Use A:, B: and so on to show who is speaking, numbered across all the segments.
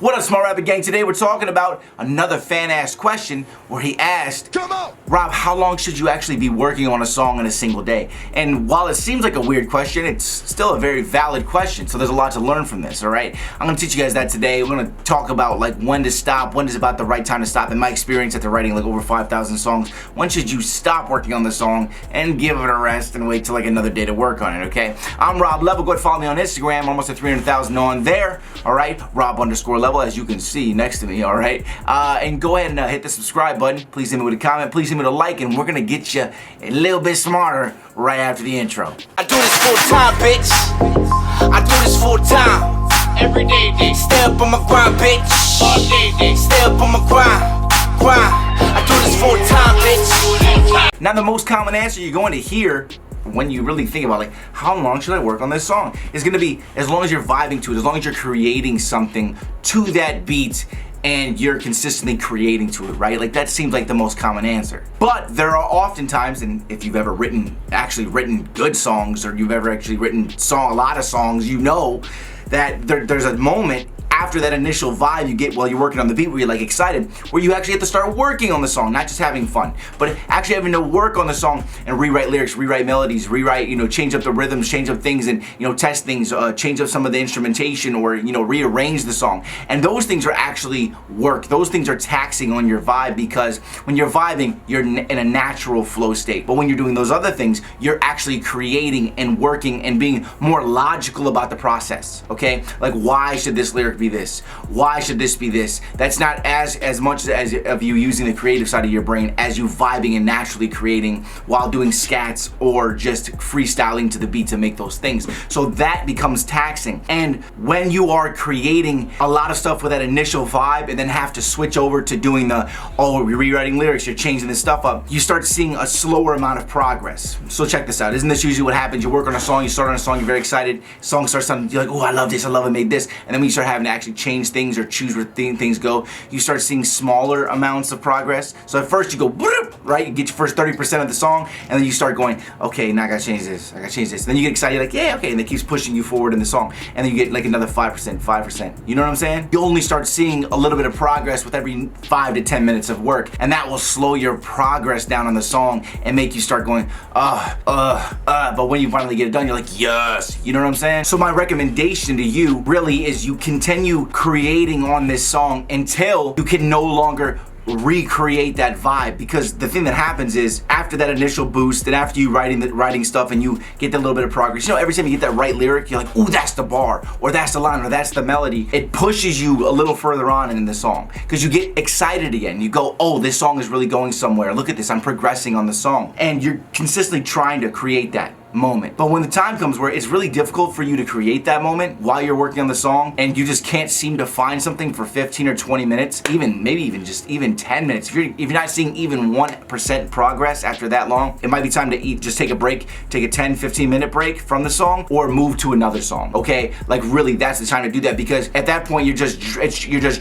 A: What up, Smart Rapper Gang? Today we're talking about another fan-asked question where he asked,
B: Come on!
A: Rob, how long should you actually be working on a song in a single day? And while it seems like a weird question, it's still a very valid question, so there's a lot to learn from this, alright? I'm gonna teach you guys that today. We're gonna talk about like when to stop, when is about the right time to stop. In my experience after writing like over 5,000 songs, when should you stop working on the song and give it a rest and wait till like another day to work on it, okay? I'm Rob Level. Go ahead and follow me on Instagram, almost at 300,000 on there, alright? Rob_Level, as you can see next to me, alright? And go ahead and hit the subscribe button. Please hit me with a comment, please hit me with a like, and we're gonna get you a little bit smarter right after the intro.
C: I do this full time, bitch. I do this full time. Every day. Stay up on my grind, bitch. All day. Stay up on my grind. I do this full time, bitch.
A: Now the most common answer you're going to hear when you really think about like how long should I work on this song is going to be as long as you're vibing to it, as long as you're creating something to that beat and you're consistently creating to it, right? Like that seems like the most common answer. But there are often times, and if you've ever actually written good songs, or you've ever actually written a lot of songs, you know that there's a moment after that initial vibe you get while you're working on the beat where you're like excited, where you actually have to start working on the song, not just having fun, but actually having to work on the song and rewrite lyrics, rewrite melodies, change up the rhythms, change up things, and test things, change up some of the instrumentation, or rearrange the song. And those things are actually work. Those things are taxing on your vibe, because when you're vibing, you're in a natural flow state. But when you're doing those other things, you're actually creating and working and being more logical about the process, okay? Like, why should this lyric be this? Why should this be this? That's not as much as of you using the creative side of your brain as you vibing and naturally creating while doing scats or just freestyling to the beat to make those things. So that becomes taxing. And when you are creating a lot of stuff with that initial vibe and then have to switch over to doing you're rewriting lyrics, you're changing this stuff up, you start seeing a slower amount of progress. So check this out. Isn't this usually what happens? You work on a song, you start on a song, you're very excited, song starts something, you're like, oh, I love this, I love it, made this. And then when you start having to actually change things or choose where things go, you start seeing smaller amounts of progress. So at first you go, right? You get your first 30% of the song, and then you start going, okay, now I gotta change this, Then you get excited, like, yeah, okay, and it keeps pushing you forward in the song. And then you get like another 5%. You know what I'm saying? You only start seeing a little bit of progress with every 5 to 10 minutes of work, and that will slow your progress down on the song and make you start going, but when you finally get it done, you're like, yes, you know what I'm saying? So my recommendation to you really is you continue creating on this song until you can no longer recreate that vibe. Because the thing that happens is after that initial boost and after you writing stuff and you get that little bit of progress, every time you get that right lyric, you're like, ooh, that's the bar, or that's the line, or that's the melody. It pushes you a little further on in the song because you get excited again. You go, oh, this song is really going somewhere. Look at this, I'm progressing on the song. And you're consistently trying to create that moment. But when the time comes where it's really difficult for you to create that moment while you're working on the song, and you just can't seem to find something for 15 or 20 minutes, maybe even 10 minutes, if you're not seeing even 1% progress after that long, it might be time to just take a break, take a 10-15 minute break from the song, or move to another song, okay? Like really, that's the time to do that, because at that point you're just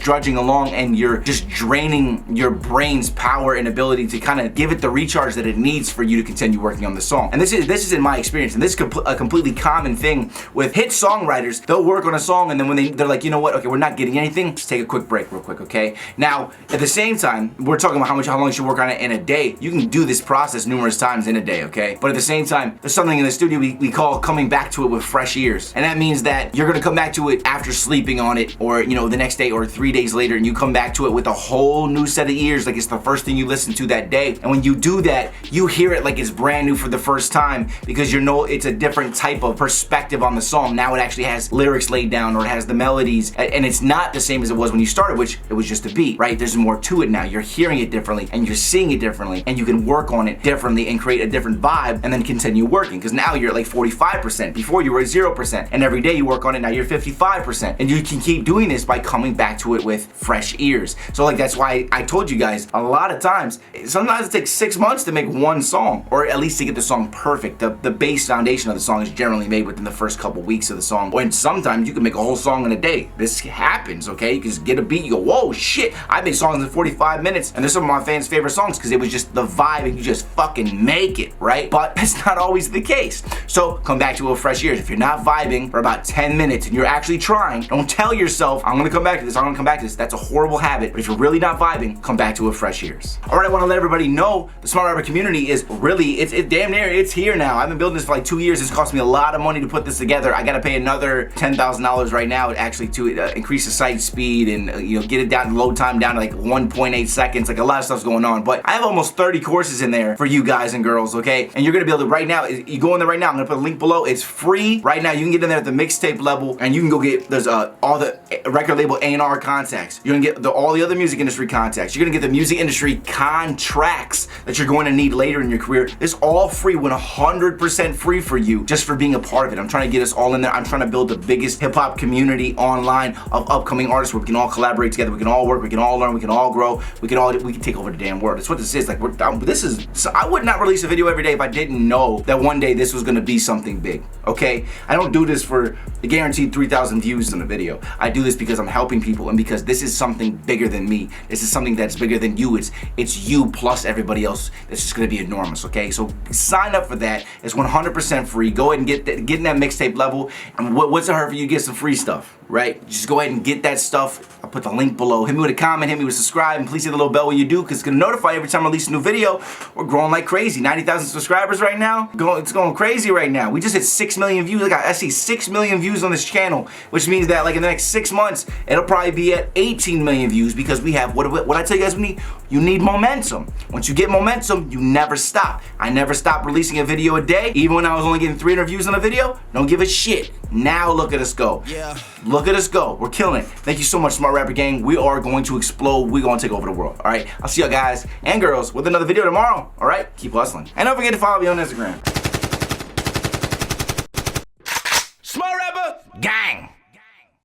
A: drudging along and you're just draining your brain's power and ability to kind of give it the recharge that it needs for you to continue working on the song. And this is in my experience, and this is a completely common thing with hit songwriters. They'll work on a song, and then when they're like, you know what, okay, we're not getting anything, just take a quick break real quick, okay? Now, at the same time, we're talking about how long you should work on it in a day. You can do this process numerous times in a day, okay? But at the same time, there's something in the studio we call coming back to it with fresh ears. And that means that you're gonna come back to it after sleeping on it, or the next day, or 3 days later, and you come back to it with a whole new set of ears, like it's the first thing you listen to that day. And when you do that, you hear it like it's brand new for the first time, because it's a different type of perspective on the song. Now it actually has lyrics laid down, or it has the melodies, and it's not the same as it was when you started, which it was just a beat, right? There's more to it now. You're hearing it differently, and you're seeing it differently, and you can work on it differently and create a different vibe, and then continue working, because now you're at like 45%. Before you were at 0%, and every day you work on it, now you're 55%. And you can keep doing this by coming back to it with fresh ears. So like, that's why I told you guys a lot of times, sometimes it takes 6 months to make one song, or at least to get the song perfect. The base foundation of the song is generally made within the first couple weeks of the song. And sometimes you can make a whole song in a day. This happens, okay? You can just get a beat, you go, whoa, shit. I make songs in 45 minutes, and they're some of my fans' favorite songs because it was just the vibe and you just fucking make it, right? But that's not always the case. So come back to it with fresh ears. If you're not vibing for about 10 minutes and you're actually trying, don't tell yourself, I'm gonna come back to this, I'm gonna come back to this. That's a horrible habit. But if you're really not vibing, come back to it with fresh ears. All right, I wanna let everybody know the Smart Rapper community is really, it's damn near, it's here now. I've been building this for like 2 years. It's cost me a lot of money to put this together. I gotta pay another $10,000 right now actually to increase the site speed and get it down, load time down to like 1.8 seconds. Like a lot of stuff's going on, but I have almost 30 courses in there for you guys and girls, okay? And you're gonna be able to right now, you go in there right now, I'm gonna put a link below. It's free right now. You can get in there at the mixtape level and you can go get, there's all the record label A&R contacts. You're gonna get all the other music industry contacts. You're gonna get the music industry contracts that you're going to need later in your career. It's all free, 100% free for you just for being a part of it. I'm trying to get us all in there. I'm trying to build the biggest hip hop community online of upcoming artists where we can all collaborate together. We can all work. We can all learn. We can all grow. We can take over the damn world. That's what this is. Like I would not release a video every day if I didn't know that one day this was gonna be something big. Okay, I don't do this for the guaranteed 3,000 views in a video. I do this because I'm helping people and because this is something bigger than me. This is something that's bigger than you. It's you plus everybody else. That's just gonna be enormous. Okay, so sign up for that. It's 100% free. Go ahead and get in that mixtape level. And what's it hurt for you to get some free stuff, right? Just go ahead and get that stuff. I'll put the link below. Hit me with a comment, hit me with a subscribe, and please hit the little bell when you do, because it's gonna notify every time I release a new video. We're growing like crazy. 90,000 subscribers right now. It's going crazy right now. We just hit 6 million views. I see 6 million views on this channel, which means that like in the next 6 months, it'll probably be at 18 million views because we have, what I tell you guys we need? You need momentum. Once you get momentum, you never stop. I never stopped releasing a video a day, even when I was only getting 300 views on a video. Don't give a shit. Now look at us go. Yeah. Look at us go. We're killing it. Thank you so much, Smart Rapper Gang. We are going to explode. We're going to take over the world. All right. I'll see y'all guys and girls with another video tomorrow. All right. Keep hustling. And don't forget to follow me on Instagram. Smart Rapper Gang.